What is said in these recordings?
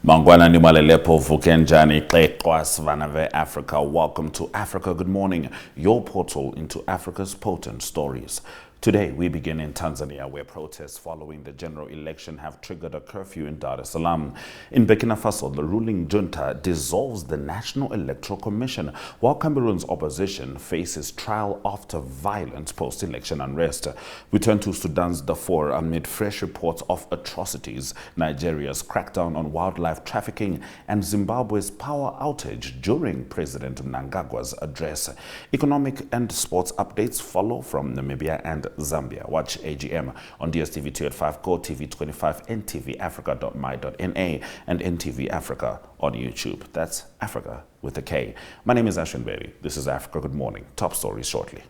Mangwana Nimalelepo Vukenjani Kekwas Vanave Africa. Welcome to Africa Good Morning, your portal into Africa's potent stories. Today, we begin in Tanzania, where protests following the general election have triggered a curfew in Dar es Salaam. In Burkina Faso, the ruling junta dissolves the National Electoral Commission, while Cameroon's opposition faces trial after violent post-election unrest. We turn to Sudan's Darfur amid fresh reports of atrocities, Nigeria's crackdown on wildlife trafficking, and Zimbabwe's power outage during President Mnangagwa's address. Economic and sports updates follow from Namibia and Zambia. Watch AGM on DSTV 2 at 5 Go, TV 25, ntvafrica.my.na, and NTV Africa on YouTube. That's Africa with a K. My name is Ashwin Berry. This is Africa Good Morning. Top stories shortly.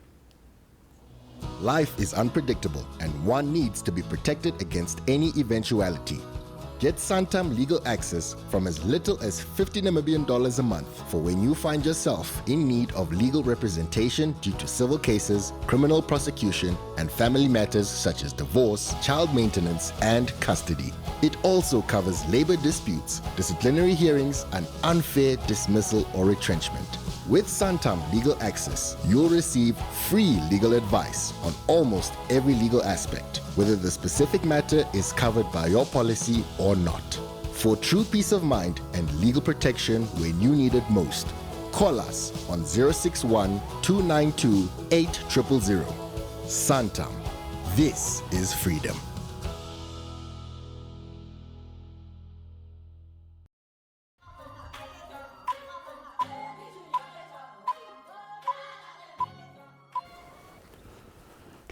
Life is unpredictable, and one needs to be protected against any eventuality. Get Santam legal access from as little as 50 Namibian dollars a month for when you find yourself in need of legal representation due to civil cases, criminal prosecution, and family matters such as divorce, child maintenance, and custody. It also covers labor disputes, disciplinary hearings, and unfair dismissal or retrenchment. With Santam Legal Access, you'll receive free legal advice on almost every legal aspect, whether the specific matter is covered by your policy or not. For true peace of mind and legal protection when you need it most, call us on 061 292 8000. Santam. This is freedom.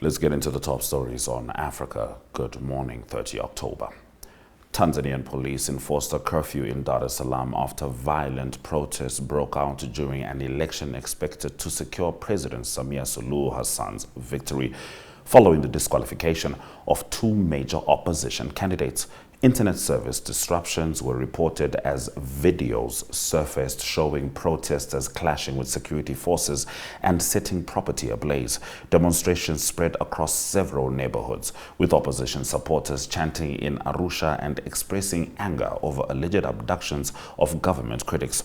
Let's get into the top stories on Africa Good Morning, 30 October. Tanzanian police enforced a curfew in Dar es Salaam after violent protests broke out during an election expected to secure President Samia Suluhu Hassan's victory. Following the disqualification of two major opposition candidates, internet service disruptions were reported as videos surfaced showing protesters clashing with security forces and setting property ablaze. Demonstrations spread across several neighborhoods, with opposition supporters chanting in Arusha and expressing anger over alleged abductions of government critics.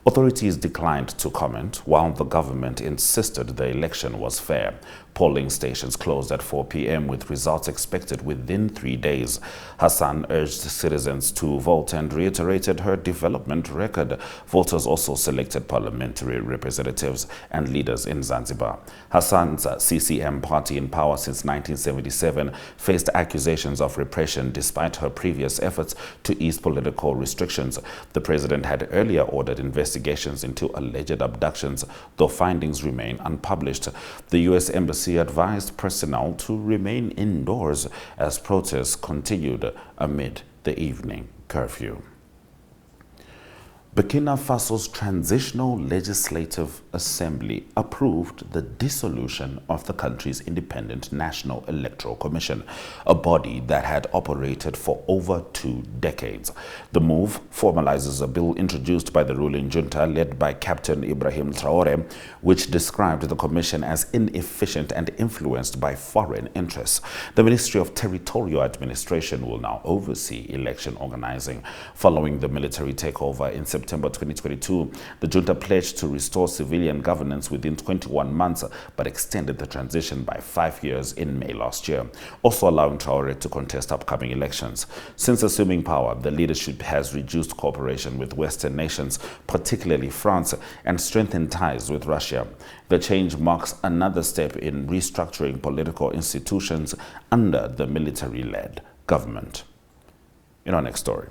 Authorities declined to comment, while the government insisted the election was fair. Polling stations closed at 4 p.m. with results expected within 3 days. Hassan urged citizens to vote and reiterated her development record. Voters also selected parliamentary representatives and leaders in Zanzibar. Hassan's CCM party, in power since 1977, faced accusations of repression despite her previous efforts to ease political restrictions. The president had earlier ordered investigations into alleged abductions, though findings remain unpublished. The U.S. Embassy advised personnel to remain indoors as protests continued amid the evening curfew. Burkina Faso's Transitional Legislative Assembly approved the dissolution of the country's Independent National Electoral Commission, a body that had operated for over 2 decades. The move formalizes a bill introduced by the ruling junta led by Captain Ibrahim Traore, which described the commission as inefficient and influenced by foreign interests. The Ministry of Territorial Administration will now oversee election organizing. Following the military takeover in September 2022, the junta pledged to restore civilian governance within 21 months, but extended the transition by 5 years in May last year, also allowing Traore to contest upcoming elections. Since assuming power, the leadership has reduced cooperation with Western nations, particularly France, and strengthened ties with Russia. The change marks another step in restructuring political institutions under the military-led government. In our next story,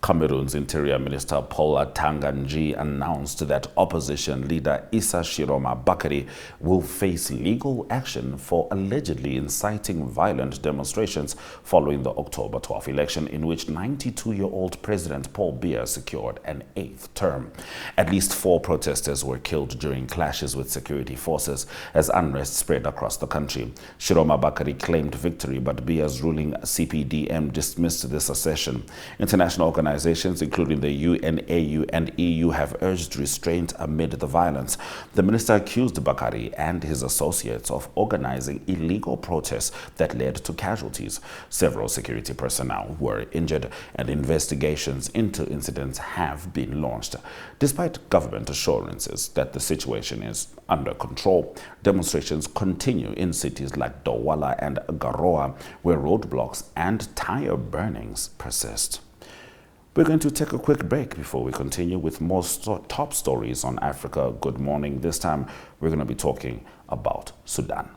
Cameroon's Interior Minister Paul Atanganji announced that opposition leader Issa Shiroma Bakary will face legal action for allegedly inciting violent demonstrations following the October 12 election, in which 92-year-old President Paul Biya secured an 8th term. At least 4 protesters were killed during clashes with security forces as unrest spread across the country. Shiroma Bakary claimed victory, but Biya's ruling CPDM dismissed this assertion. International organizations organizations, including the UN, AU, and EU, have urged restraint amid the violence. The minister accused Bakari and his associates of organizing illegal protests that led to casualties. Several security personnel were injured, and investigations into incidents have been launched. Despite government assurances that the situation is under control, demonstrations continue in cities like Douala and Garoa, where roadblocks and tire burnings persist. We're going to take a quick break before we continue with more top stories on Africa Good Morning. This time, we're going to be talking about Sudan.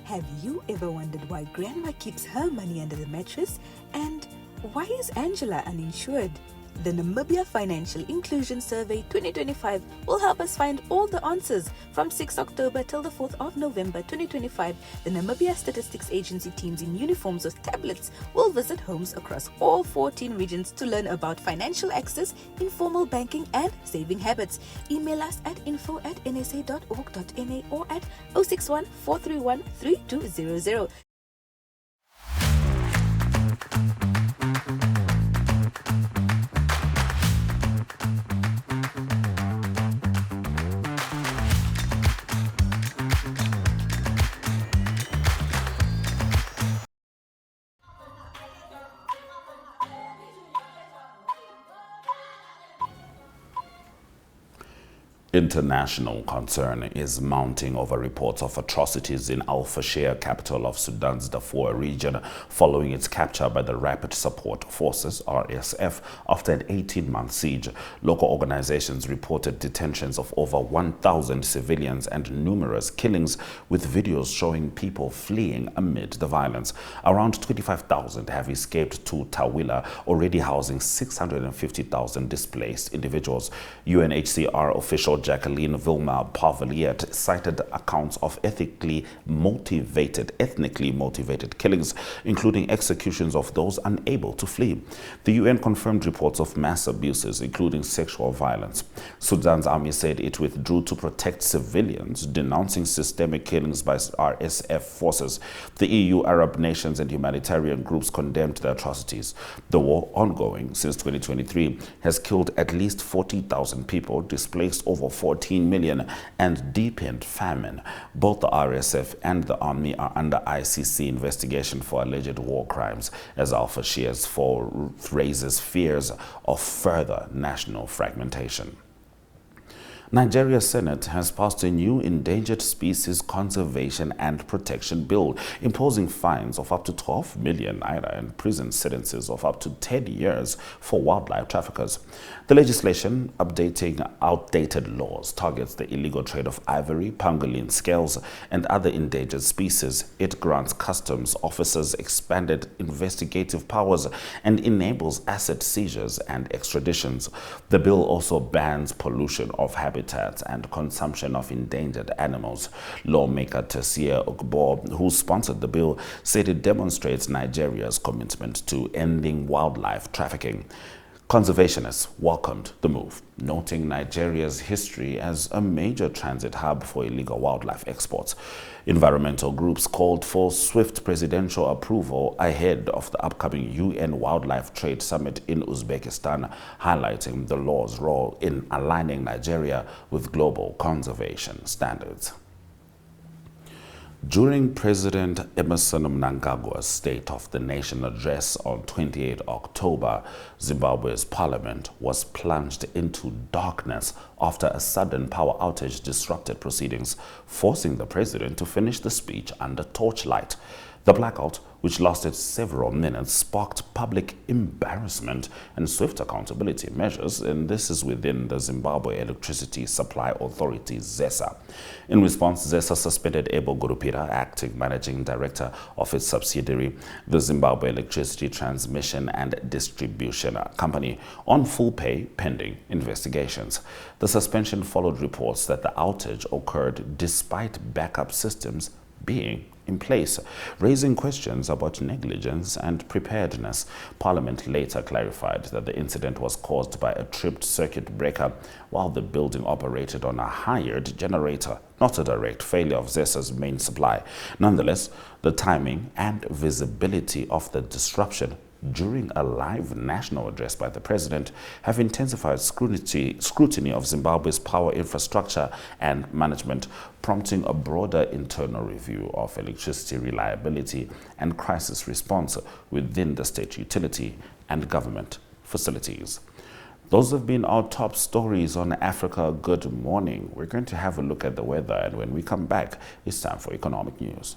Have you ever wondered why Grandma keeps her money under the mattress? And why is Angela uninsured? The Namibia Financial Inclusion Survey 2025 will help us find all the answers. From 6 October till the 4th of November 2025, the Namibia Statistics Agency teams in uniforms with tablets will visit homes across all 14 regions to learn about financial access, informal banking and saving habits. Email us at info@nsa.org.na or at 061 431 3200. International concern is mounting over reports of atrocities in Al Fashir, capital of Sudan's Darfur region, following its capture by the Rapid Support Forces, RSF, after an 18-month siege. Local organizations reported detentions of over 1,000 civilians and numerous killings, with videos showing people fleeing amid the violence. Around 25,000 have escaped to Tawila, already housing 650,000 displaced individuals. UNHCR official Jacqueline Vilma Pavliet cited accounts of ethnically motivated killings, including executions of those unable to flee. The UN confirmed reports of mass abuses, including sexual violence. Sudan's army said it withdrew to protect civilians, denouncing systemic killings by RSF forces. The EU, Arab nations, and humanitarian groups condemned the atrocities. The war, ongoing since 2023, has killed at least 40,000 people, displaced over 14 million, and deepened famine. Both the RSF and the army are under ICC investigation for alleged war crimes, as Al Fashir's fall raises fears of further national fragmentation. Nigeria's Senate has passed a new Endangered Species Conservation and Protection Bill, imposing fines of up to 12 million naira and prison sentences of up to 10 years for wildlife traffickers. The legislation, updating outdated laws, targets the illegal trade of ivory, pangolin scales, and other endangered species. It grants customs officers expanded investigative powers and enables asset seizures and extraditions. The bill also bans pollution of habitats and consumption of endangered animals. Lawmaker Tessie Ogbo, who sponsored the bill, said it demonstrates Nigeria's commitment to ending wildlife trafficking. Conservationists welcomed the move, noting Nigeria's history as a major transit hub for illegal wildlife exports. Environmental groups called for swift presidential approval ahead of the upcoming UN Wildlife Trade Summit in Uzbekistan, highlighting the law's role in aligning Nigeria with global conservation standards. During President Emerson Mnangagwa's State of the Nation address on 28 October, Zimbabwe's parliament was plunged into darkness after a sudden power outage disrupted proceedings, forcing the president to finish the speech under torchlight. The blackout, which lasted several minutes, sparked public embarrassment and swift accountability measures, and this is within the Zimbabwe Electricity Supply Authority, ZESA. In response, ZESA suspended Ebo Gurupira, acting managing director of its subsidiary, the Zimbabwe Electricity Transmission and Distribution Company, on full pay pending investigations. The suspension followed reports that the outage occurred despite backup systems being in place, raising questions about negligence and preparedness. Parliament later clarified that the incident was caused by a tripped circuit breaker while the building operated on a hired generator, not a direct failure of ZESA's main supply. Nonetheless, the timing and visibility of the disruption during a live national address by the president have intensified scrutiny of Zimbabwe's power infrastructure and management, prompting a broader internal review of electricity reliability and crisis response within the state utility and government facilities. Those have been our top stories on Africa Good Morning. We're going to have a look at the weather, and when we come back, it's time for economic news.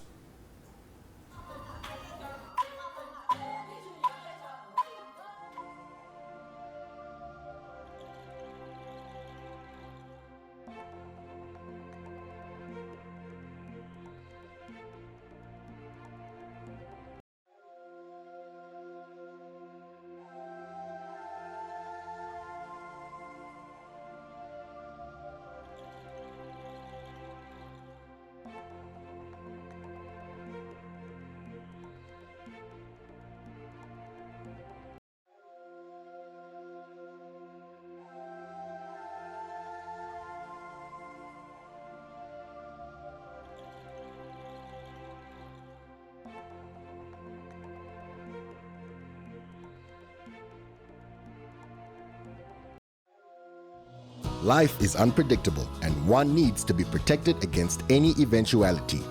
Life is unpredictable, and one needs to be protected against any eventuality.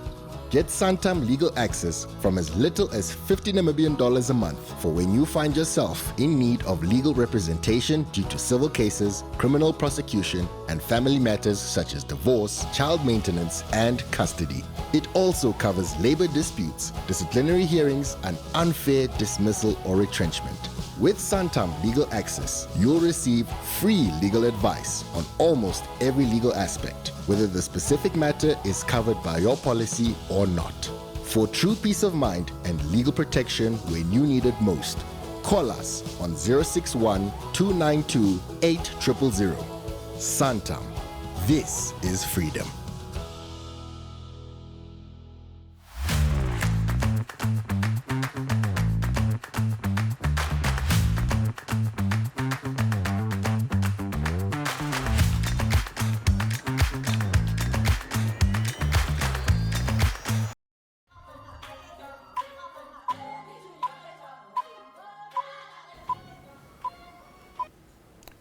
Get Santam legal access from as little as 50 Namibian dollars a month for when you find yourself in need of legal representation due to civil cases, criminal prosecution, and family matters such as divorce, child maintenance, and custody. It also covers labor disputes, disciplinary hearings, and unfair dismissal or retrenchment. With Santam Legal Access, you'll receive free legal advice on almost every legal aspect, whether the specific matter is covered by your policy or not. For true peace of mind and legal protection when you need it most, call us on 061 292 8000. Santam. This is freedom.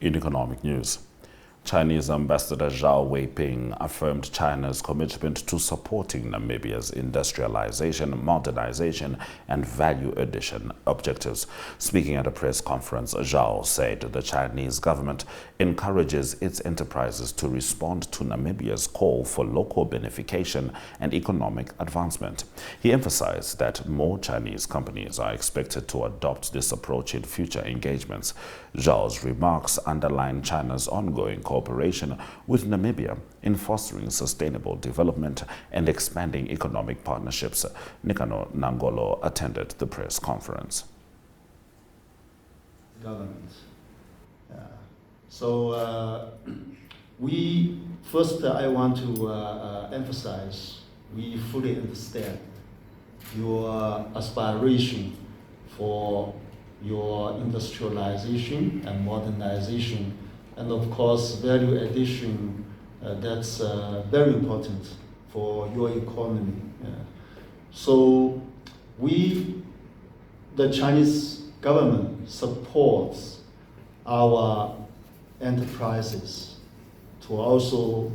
In economic news, Chinese Ambassador Zhao Weiping affirmed China's commitment to supporting Namibia's industrialization, modernization, and value addition objectives. Speaking at a press conference, Zhao said the Chinese government encourages its enterprises to respond to Namibia's call for local benefication and economic advancement. He emphasized that more Chinese companies are expected to adopt this approach in future engagements. Zhao's remarks underline China's ongoing cooperation with Namibia in fostering sustainable development and expanding economic partnerships. Nikano Nangolo attended the press conference. Government. I want to emphasize, we fully understand your aspiration for your industrialization and modernization, and of course value addition, that's very important for your economy. So the Chinese government supports our enterprises to also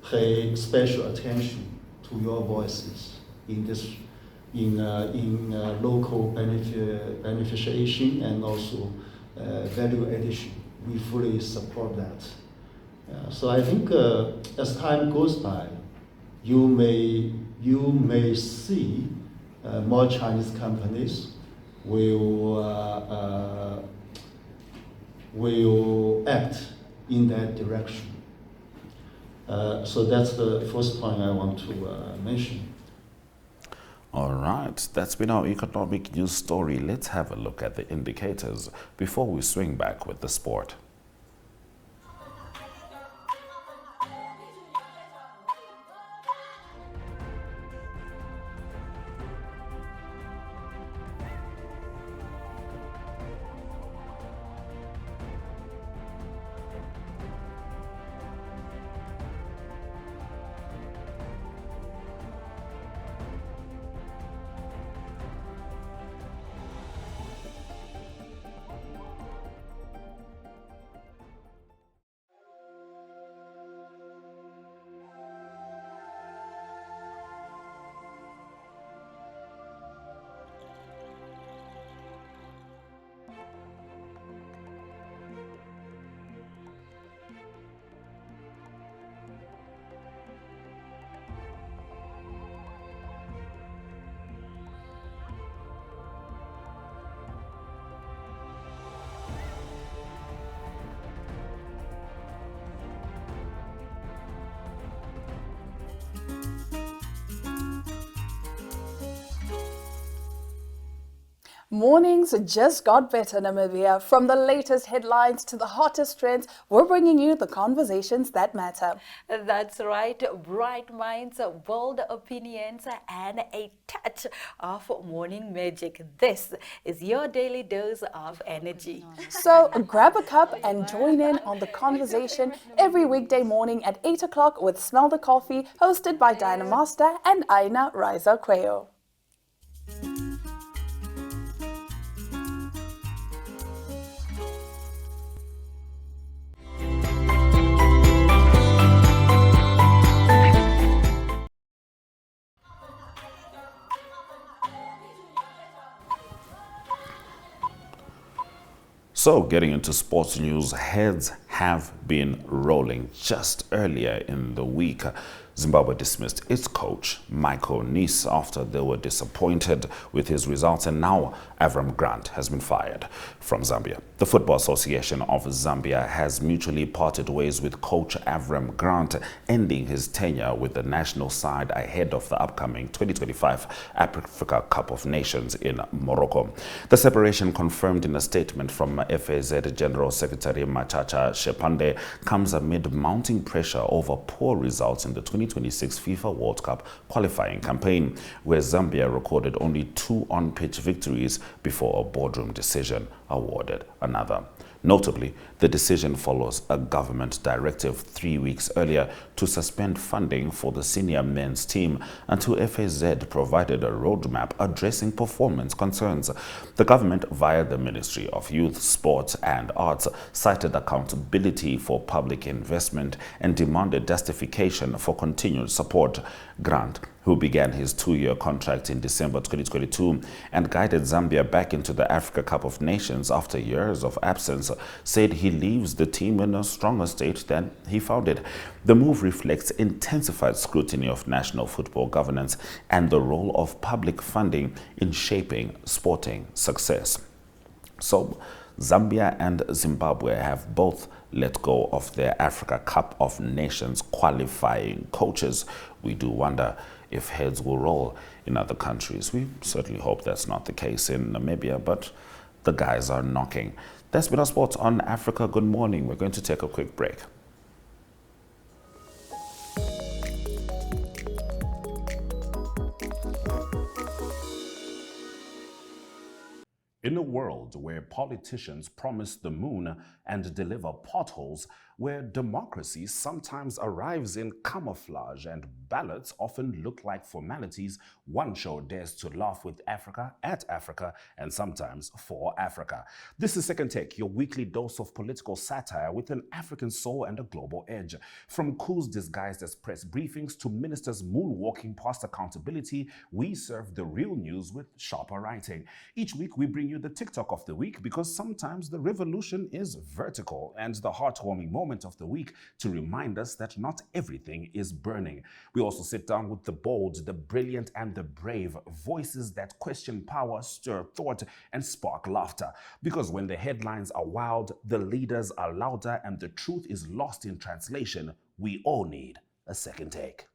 pay special attention to your voices in this, in local beneficiation and also value addition. We fully support that. So I think as time goes by, you may see more Chinese companies will act in that direction. So that's the first point I want to mention. All right, that's been our economic news story. Let's have a look at the indicators before we swing back with the sport. Mornings just got better, Namibia. From the latest headlines to the hottest trends, we're bringing you the conversations that matter. That's right. Bright minds, bold opinions, and a touch of morning magic. This is your daily dose of energy. So grab a cup and join in on the conversation every weekday morning at 8 o'clock with Smell the Coffee, hosted by Diana Master and Aina Riza Quayo. So, getting into sports news, heads have been rolling. Just earlier in the week, Zimbabwe dismissed its coach, Michael Nice, after they were disappointed with his results, and now Avram Grant has been fired from Zambia. The Football Association of Zambia has mutually parted ways with coach Avram Grant, ending his tenure with the national side ahead of the upcoming 2025 Africa Cup of Nations in Morocco. The separation, confirmed in a statement from FAZ General Secretary Machacha Shepande, comes amid mounting pressure over poor results in the 2026 FIFA World Cup qualifying campaign, where Zambia recorded only 2 on-pitch victories before a boardroom decision awarded another. Notably, the decision follows a government directive 3 weeks earlier to suspend funding for the senior men's team until FAZ provided a roadmap addressing performance concerns. The government, via the Ministry of Youth, Sport and Arts, cited accountability for public investment and demanded justification for continued support. Grant, who began his 2-year contract in December 2022 and guided Zambia back into the Africa Cup of Nations after years of absence, said he leaves the team in a stronger state than he found it. The move reflects intensified scrutiny of national football governance and the role of public funding in shaping sporting success. So, Zambia and Zimbabwe have both let go of their Africa Cup of Nations qualifying coaches. We do wonder if heads will roll in other countries. We certainly hope that's not the case in Namibia, but the guys are knocking. That's been our sports on Africa. Good morning. We're going to take a quick break. In a world where politicians promise the moon and deliver potholes, where democracy sometimes arrives in camouflage and ballots often look like formalities, one show dares to laugh with Africa, at Africa, and sometimes for Africa. This is Second Take, your weekly dose of political satire with an African soul and a global edge. From coups disguised as press briefings to ministers moonwalking past accountability, we serve the real news with sharper writing. Each week we bring you the TikTok of the week, because sometimes the revolution is vertical, and the heartwarming moment of the week to remind us that not everything is burning. We also sit down with the bold, the brilliant, and the brave, voices that question power, stir thought, and spark laughter. Because when the headlines are wild, the leaders are louder, and the truth is lost in translation, we all need a second take.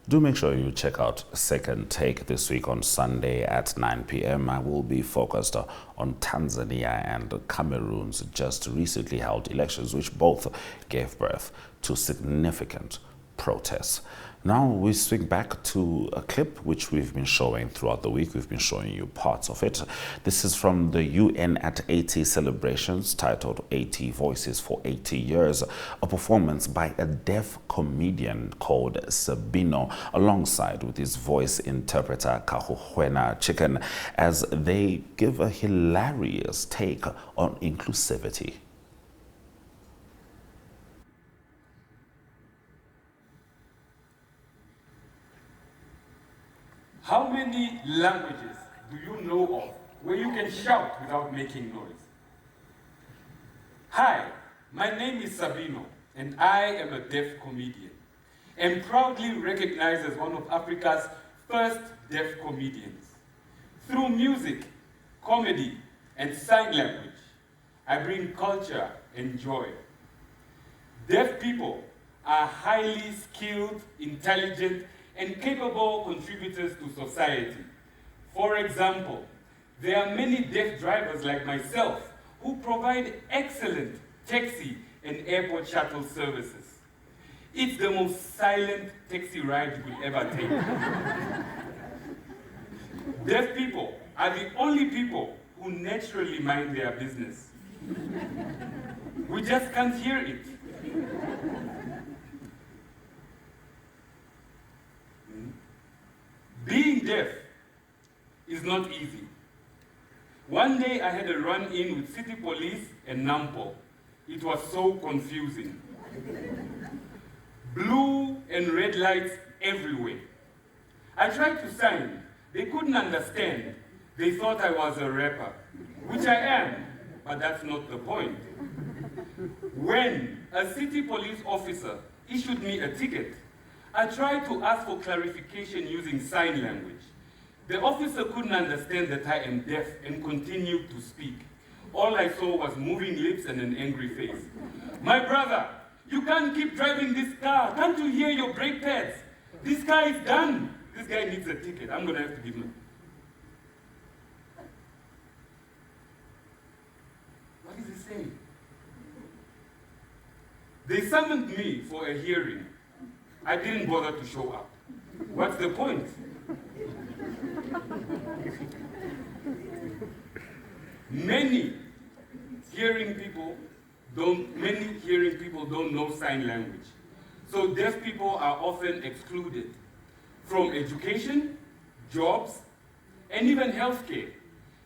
Do make sure you check out Second Take this week on Sunday at 9 p.m. I will be focused on Tanzania and Cameroon's just recently held elections, which both gave birth to significant protests. Now we swing back to a clip which we've been showing throughout the week. We've been showing you parts of it. This is from the UN at 80 celebrations, titled 80 Voices for 80 Years, a performance by a deaf comedian called Sabino, alongside with his voice interpreter Kahuhwena Chicken, as they give a hilarious take on inclusivity. How many languages do you know of where you can shout without making noise? Hi, my name is Sabino, and I am a deaf comedian, and proudly recognized as one of Africa's first deaf comedians. Through music, comedy, and sign language. I bring culture and joy. Deaf people are highly skilled, intelligent, and capable contributors to society. For example, there are many deaf drivers like myself who provide excellent taxi and airport shuttle services. It's the most silent taxi ride you could ever take. Deaf people are the only people who naturally mind their business. We just can't hear it. Being deaf is not easy. One day I had a run-in with city police and Nampo. It was so confusing. Blue and red lights everywhere. I tried to sign. They couldn't understand. They thought I was a rapper, which I am, but that's not the point. When a city police officer issued me a ticket, I tried to ask for clarification using sign language. The officer couldn't understand that I am deaf and continued to speak. All I saw was moving lips and an angry face. My brother, you can't keep driving this car. Can't you hear your brake pads? This car is done. This guy needs a ticket. I'm gonna have to give him. What is he saying? They summoned me for a hearing. I didn't bother to show up. What's the point? Many hearing people don't know sign language. So deaf people are often excluded from education, jobs, and even healthcare.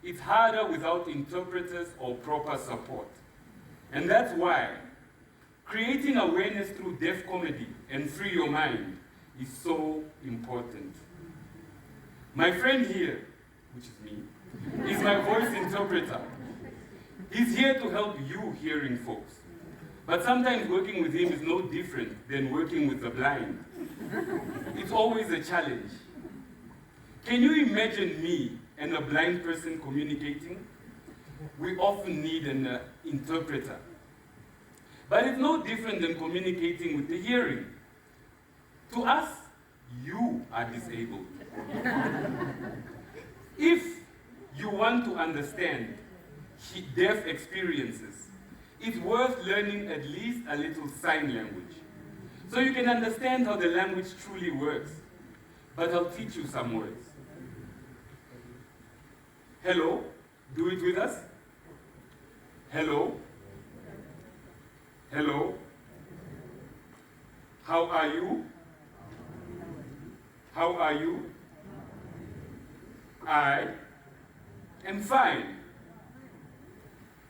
It's harder without interpreters or proper support. And that's why creating awareness through deaf comedy and Free Your Mind is so important. My friend here, which is me, is my voice interpreter. He's here to help you hearing folks. But sometimes working with him is no different than working with the blind. It's always a challenge. Can you imagine me and a blind person communicating? We often need an interpreter. But it's no different than communicating with the hearing. To us, you are disabled. If you want to understand deaf experiences, it's worth learning at least a little sign language, so you can understand how the language truly works. But I'll teach you some words. Hello, do it with us. Hello. Hello. How are you? How are you? I am fine.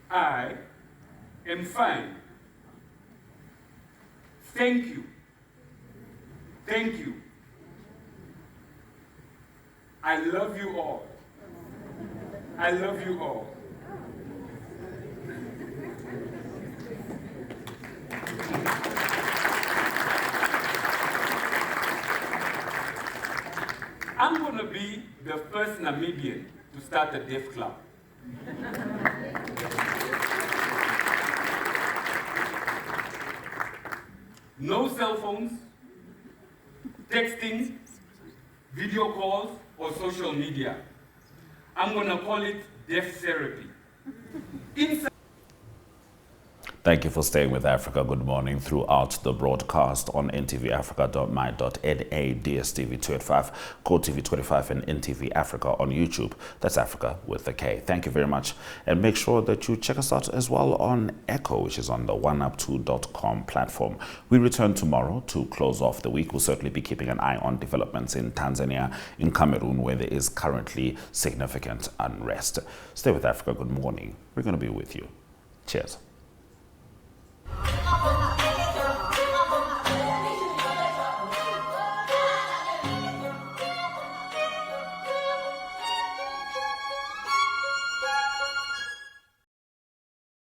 I am fine. Thank you. Thank you. I love you all. I love you all. I'm going to be the first Namibian to start a deaf club. No cell phones, texting, video calls, or social media. I'm going to call it deaf therapy. Thank you for staying with Africa Good Morning throughout the broadcast on ntvafrica.my.na, DSTV 285, Code TV 25, and NTV Africa on YouTube. That's Africa with a K. Thank you very much. And make sure that you check us out as well on Echo, which is on the oneup2.com platform. We return tomorrow to close off the week. We'll certainly be keeping an eye on developments in Tanzania, in Cameroon, where there is currently significant unrest. Stay with Africa Good Morning. We're going to be with you. Cheers.